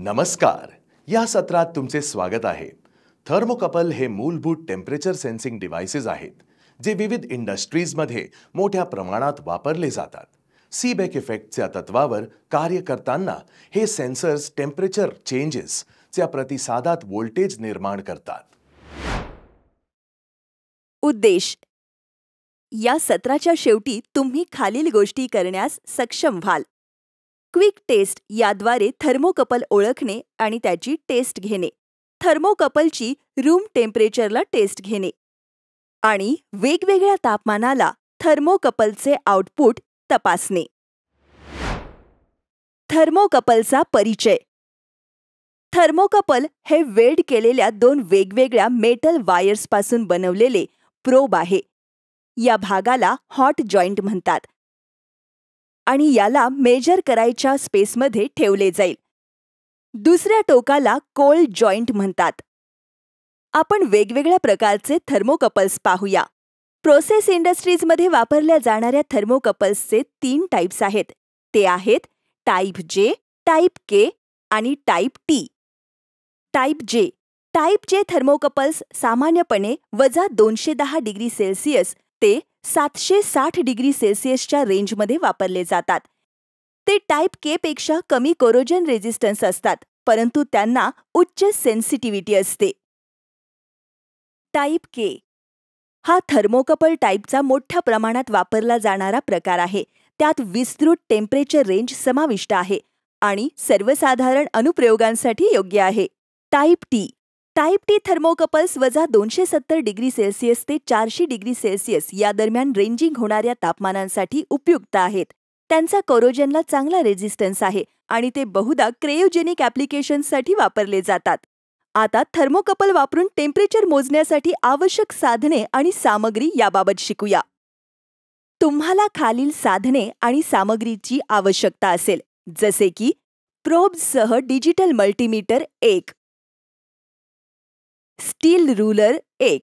नमस्कार. या सत्रात तुमचे स्वागत आहे. थर्मोकपल हे मूलभूत टेम्परेचर सेन्सिंग डिव्हाइसेस आहेत जे विविध इंडस्ट्रीजमध्ये मोठ्या प्रमाणात वापरले जातात. सीबेक इफेक्टच्या तत्वावर कार्य करताना हे सेन्सर्स टेम्परेचर चेंजेसच्या प्रतिसादात व्होल्टेज निर्माण करतात. उद्देश: या सत्राच्या शेवटी तुम्ही खालील गोष्टी करण्यास सक्षम व्हाल. क्विक टेस्ट याद्वारे थर्मोकपल ओळखणे आणि त्याची टेस्ट घेणे, थर्मोकपलची रूम टेम्परेचरला टेस्ट घेणे आणि वेगवेगळ्या तापमानाला थर्मोकपलचे आउटपुट तपासणे. थर्मोकपलचा परिचय. थर्मोकपल हे वेल्ड केलेल्या दोन वेगवेगळ्या मेटल वायर्सपासून बनवलेले प्रोब आहे. या भागाला हॉट जॉइंट म्हणतात आणि याला मेजर करायच्या स्पेसमध्ये ठेवले जाईल. दुसऱ्या टोकाला कोल्ड जॉइंट म्हणतात. आपण वेगवेगळ्या प्रकारचे थर्मोकपल्स पाहूया. प्रोसेस इंडस्ट्रीजमध्ये वापरल्या जाणाऱ्या थर्मोकपल्सचे 3 टाइप्स आहेत. ते आहेत टाइप जे, टाइप के आणि टाइप टी. टाइप जे थर्मोकपल्स सामान्यपणे -210 डिग्री सेल्सिअस ते 760 डिग्री सेल्सिअसच्या रेंजमध्ये वापरले जातात. ते टाइप के पेक्षा कमी कोरोजन रेझिस्टन्स असतात, परंतु त्यांना उच्च सेन्सिटिव्हिटी असते. टाइप के हा थर्मोकपल टाइपचा मोठ्या प्रमाणात वापरला जाणारा प्रकार आहे. त्यात विस्तृत टेम्परेचर रेंज समाविष्ट आहे आणि सर्वसाधारण अनुप्रयोगांसाठी योग्य आहे. Type T thermocouples -270 degree Celsius ते 400 डिग्री सेल्सिअस या दरम्यान रेंजिंग होणाऱ्या तापमानांसाठी उपयुक्त आहेत. त्यांचा कोरोजनला चांगला रेझिस्टन्स आहे आणि ते बहुधा क्रायोजेनिक ॲप्लिकेशन्ससाठी वापरले जातात. आता थर्मोकपल वापरून टेम्परेचर मोजण्यासाठी आवश्यक साधने आणि सामग्री याबाबत शिकूया. तुम्हाला खालील साधने आणि सामग्रीची आवश्यकता असेल, जसे की प्रोब्ससह डिजिटल मल्टीमीटर 1, स्टील रूलर 1.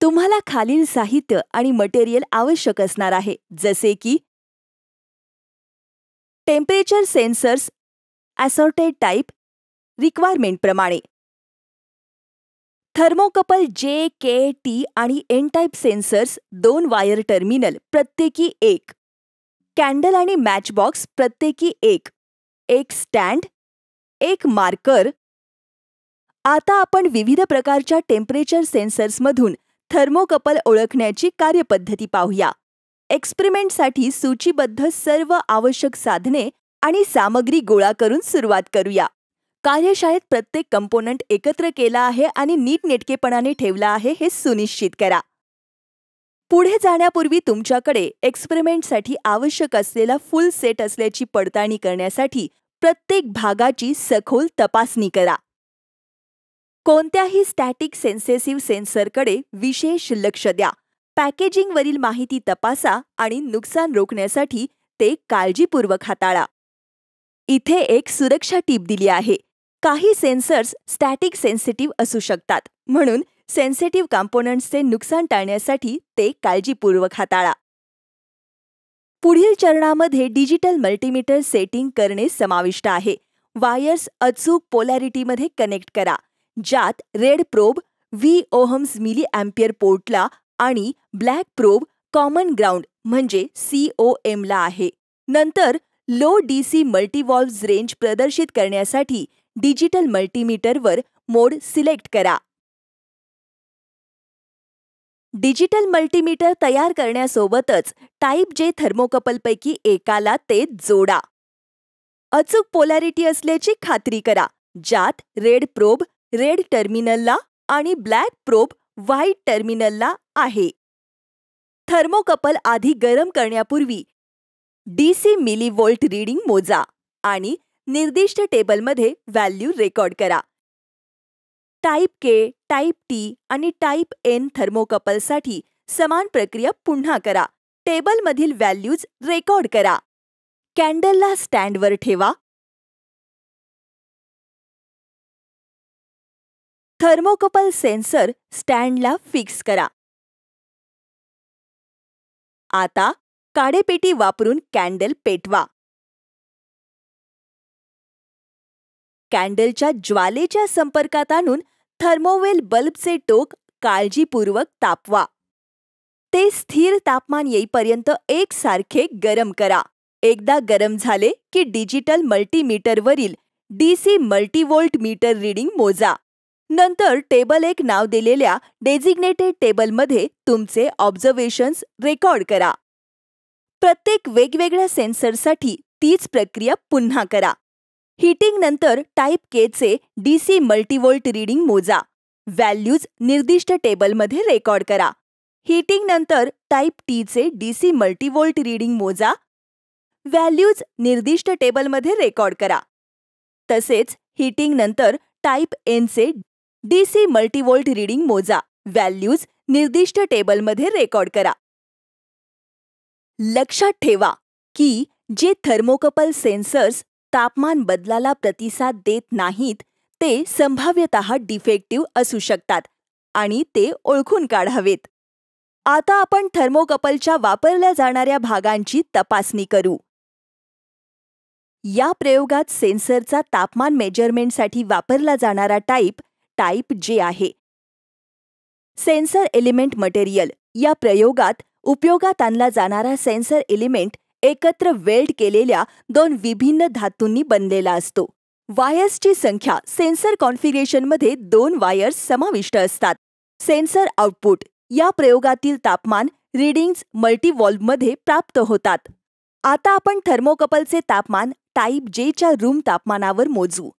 तुम्हाला खालील साहित्य आणि मटेरियल आवश्यक असणार आहे, जसे की टेम्परेचर सेन्सर्स असॉर्टेड टाइप रिक्वायरमेंटप्रमाणे, थर्मोकपल जे, के, टी आणि N type sensors 2 wire terminal प्रत्येकी 1, कॅन्डल आणि मॅचबॉक्स प्रत्येकी 1, एक स्टँड, एक मार्कर. आता आपण विविध प्रकारच्या टेम्परेचर सेन्सर्समधून थर्मोकपल ओळखण्याची कार्यपद्धती पाहूया. एक्सपेरिमेंटसाठी सूचीबद्ध सर्व आवश्यक साधने आणि सामग्री गोळा करून सुरुवात करूया. कार्यशाळेत प्रत्येक कंपोनंट एकत्र केला आहे आणि नीटनेटकेपणाने ठेवला आहे हे सुनिश्चित करा. पुढे जाण्यापूर्वी तुमच्याकडे एक्सपेरिमेंटसाठी आवश्यक असलेला फुल सेट असल्याची पडताळणी करण्यासाठी प्रत्येक भागाची सखोल तपासणी करा. कोणत्याही स्टॅटिक सेन्सेसिव्ह सेन्सरकडे विशेष लक्ष द्या. पॅकेजिंगवरील माहिती तपासा आणि नुकसान रोखण्यासाठी ते काळजीपूर्वक हाताळा. इथे एक सुरक्षा टीप दिली आहे. काही सेन्सर्स स्टॅटिक सेन्सिटिव्ह असू शकतात, म्हणून सेन्सिटिव्ह कॉम्पोनंट्सचे नुकसान टाळण्यासाठी ते काळजीपूर्वक हाताळा. पुढील चरणामध्ये डिजिटल मल्टीमीटर सेटिंग करणे समाविष्ट आहे. वायर्स अचूक पोलॅरिटीमध्ये कनेक्ट करा, ज्यात red probe V ohms milli ampere पोर्टला आणि ब्लॅक प्रोब कॉमन ग्राउंड म्हणजे COM ला आहे. नंतर लो DC मल्टीव्हॉल्व्ज रेंज प्रदर्शित करण्यासाठी डिजिटल मल्टीमीटरवर मोड सिलेक्ट करा. डिजिटल मल्टीमीटर तयार करण्यासोबतच टाइप जे थर्मोकपलपैकी एकाला ते जोडा. अचूक पोलॅरिटी असल्याची खात्री करा, ज्यात रेड प्रोब रेड टर्मिनलला आणि ब्लॅक प्रोब व्हाईट टर्मिनलला आहे. थर्मोकपल आधी गरम करण्यापूर्वी DC मिलीव्होल्ट रीडिंग मोजा आणि निर्दिष्ट टेबलमध्ये व्हॅल्यू रेकॉर्ड करा. टाइप के, टाइप टी आणि टाइप एन थर्मोकपलसाठी समान प्रक्रिया पुन्हा करा. टेबलमधील व्हॅल्यूज रेकॉर्ड करा. कॅन्डलला स्टँडवर ठेवा. थर्मोकपल सेन्सर स्टँडला फिक्स करा. आता काडेपेटी वापरून कॅन्डल पेटवा. कॅन्डलच्या ज्वालेच्या संपर्कात आणून थर्मोवेल बल्बचे टोक काळजीपूर्वक तापवा. ते स्थिर तापमान येईपर्यंत एकसारखे गरम करा. एकदा गरम झाले की डिजिटल मल्टीमीटरवरील DC मल्टीव्होल्ट मीटर रीडिंग मोजा. नंतर टेबल 1 नाव दिलेल्या डेझिग्नेटेड टेबलमध्ये तुमचे ऑब्झर्वेशन्स रेकॉर्ड करा. प्रत्येक वेगवेगळ्या सेन्सरसाठी तीच प्रक्रिया पुन्हा करा. हीटिंग नंतर टाईप Kचे DC मल्टीव्होल्ट रीडिंग मोजा. व्हॅल्यूज निर्दिष्ट टेबलमध्ये रेकॉर्ड करा. हीटिंग नंतर टाईप Tचे DC मल्टीव्होल्ट रीडिंग मोजा. व्हॅल्यूज निर्दिष्ट टेबलमध्ये रेकॉर्ड करा. तसेच हीटिंग नंतर टाईप Nचे DC मल्टीव्होल्ट रीडिंग मोजा. व्हॅल्यूज निर्दिष्ट टेबलमध्ये रेकॉर्ड करा. लक्षात ठेवा की जे थर्मोकपल सेन्सर्स तापमान बदलाला प्रतिसाद देत नाहीत ते संभाव्यतः डिफेक्टिव्ह असू शकतात आणि ते ओळखून काढावेत. आता आपण थर्मोकपलच्या वापरल्या जाणाऱ्या भागांची तपासणी करू. या प्रयोगात सेन्सरचा तापमान मेजरमेंटसाठी वापरला जाणारा टाईप J आहे. सेन्सर एलिमेंट मटेरियल या प्रयोगात उपयोगात आणला जाणारा सेन्सर एलिमेंट एकत्र वेल्ड केलेल्या 2 विभिन्न धातूंनी बनलेला असतो. वायर्सची संख्या सेन्सर कॉन्फिगरेशनमध्ये 2 वायर्स समाविष्ट असतात. सेन्सर आउटपुट या प्रयोगातील तापमान रीडिंग्ज मल्टीव्हॉल्व्हमध्ये प्राप्त होतात. आता आपण थर्मोकपलचे तापमान टाईप J च्या रूम तापमानावर मोजू.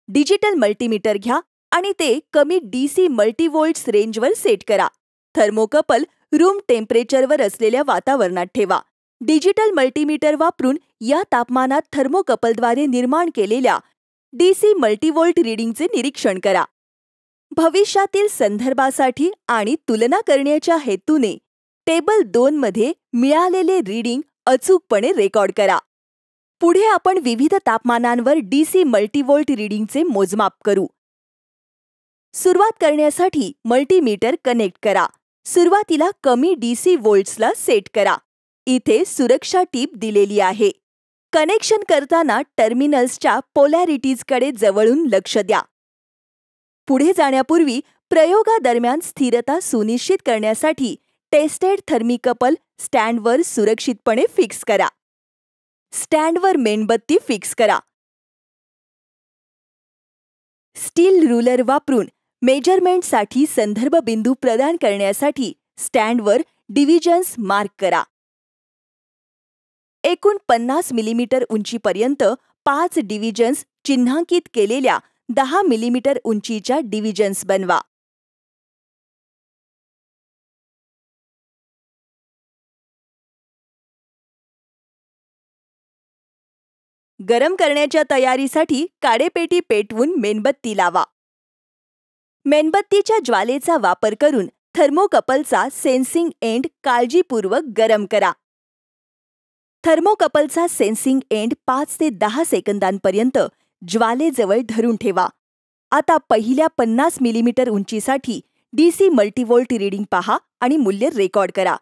डिजिटल मल्टीमीटर घ्या आणि ते कमी DC मल्टीव्होल्ट्स रेंजवर सेट करा. थर्मोकपल रूम टेम्परेचरवर असलेल्या वातावरणात ठेवा. डिजिटल मल्टीमीटर वापरून या तापमानात थर्मोकपलद्वारे निर्माण केलेल्या DC मल्टीव्होल्ट रीडिंगचे निरीक्षण करा. भविष्यातील संदर्भासाठी आणि तुलना करण्याच्या हेतूने टेबल 2 मध्ये मिळालेले रीडिंग अचूकपणे रेकॉर्ड करा. पुढे आपण विविध तापमानांवर DC मल्टीव्होल्ट रीडिंगचे मोजमाप करू. सुरुवात करण्यासाठी मल्टीमीटर कनेक्ट करा. सुरुवातीला कमी DC व्होल्ट्सला सेट करा. इथे सुरक्षा टीप दिलेली आहे. कनेक्शन करताना टर्मिनल्सच्या पोलॅरिटीजकडे जवळून लक्ष द्या. पुढे जाण्यापूर्वी प्रयोगादरम्यान स्थिरता सुनिश्चित करण्यासाठी टेस्टेड थर्मिकपल स्टँडवर सुरक्षितपणे फिक्स करा. स्टँडवर मेणबत्ती फिक्स करा. स्टील रूलर वापरून मेजरमेंटसाठी संदर्भ बिंदू प्रदान करण्यासाठी स्टँडवर डिव्हिजन्स मार्क करा. एकूण 50 मिलीमीटर उंचीपर्यंत 5 डिव्हिजन्स चिन्हांकित केलेल्या 10 मिलीमीटर उंचीच्या डिव्हिजन्स बनवा. गरम करण्याच्या तयारीसाठी काडेपेटी पेटवून मेणबत्ती लावा. मेणबत्तीच्या ज्वालेचा वापर करून थर्मोकपलचा सेन्सिंग एंड काळजीपूर्वक गरम करा. थर्मोकपलचा सेन्सिंग एंड 5 ते 10 सेकंदांपर्यंत ज्वालेजवळ धरून ठेवा. आता पहिल्या 50 मिलीमीटर उंचीसाठी DC मल्टीव्होल्ट रीडिंग पहा आणि मूल्य रेकॉर्ड करा.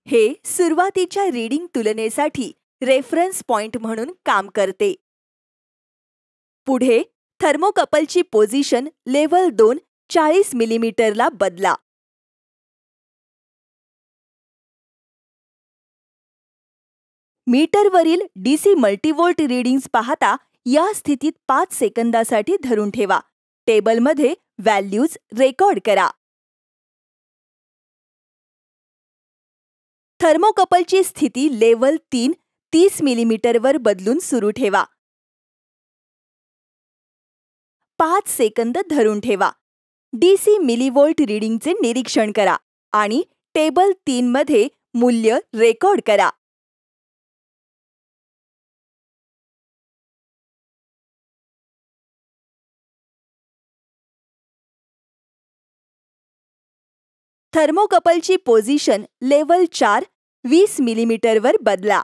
हे सुरुवातीच्या रीडिंग तुलनेसाठी रेफरन्स पॉइंट म्हणून काम करते. पुढे थर्मोकपलची पोझिशन लेव्हल 2 40 मिलीमीटरला बदला. मीटरवरील DC मल्टीव्होल्ट रीडिंग्स पाहता या स्थितीत 5 सेकंदासाठी धरून ठेवा. टेबलमध्ये व्हॅल्यूज रेकॉर्ड करा. थर्मोकपलची स्थिती लेव्हल 3 30 मिलीमीटरवर बदलून सुरू ठेवा. 5 सेकंद धरून ठेवा. DC मिलीव्होल्ट रीडिंगचे निरीक्षण करा आणि टेबल 3 मध्ये मूल्य रेकॉर्ड करा. थर्मोकपलची पोझिशन लेव्हल 4 20 मिलीमीटरवर बदला.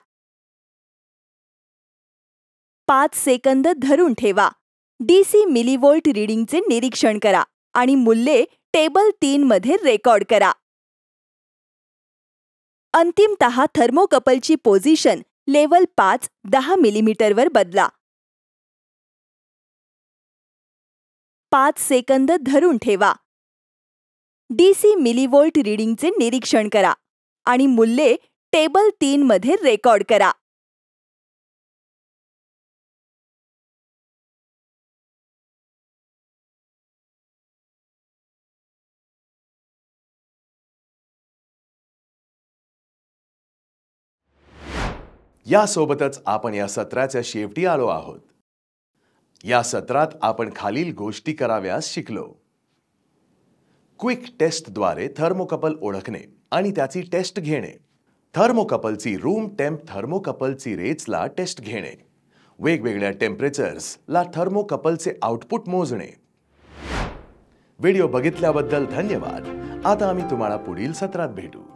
5 सेकंद धरून ठेवा. DC मिलीव्होल्ट रीडिंगचे निरीक्षण करा आणि मूल्ये टेबल 3 मध्ये रेकॉर्ड करा. अंतिमतः थर्मोकपलची पोझिशन लेव्हल 5 10 मिलीमीटरवर बदला. 5 सेकंद धरून ठेवा. DC मिलीव्होल्ट रीडिंगचे निरीक्षण करा आणि मूल्ये टेबल 3 मध्ये रेकॉर्ड करा. यासोबतच आपण या सत्राच्या शेवटी आलो आहोत. या सत्रात आपण खालील गोष्टी कराव्यास शिकलो. क्विक टेस्टद्वारे थर्मोकपल ओळखणे आणि त्याची टेस्ट घेणे. थर्मोकपलची रूम टेम्प थर्मोकपलची रेचला टेस्ट घेणे. वेगवेगळ्या टेम्परेचर्सला थर्मोकपलचे आउटपुट मोजणे. व्हिडिओ बघितल्याबद्दल धन्यवाद. आता आम्ही तुम्हाला पुढील सत्रात भेटू.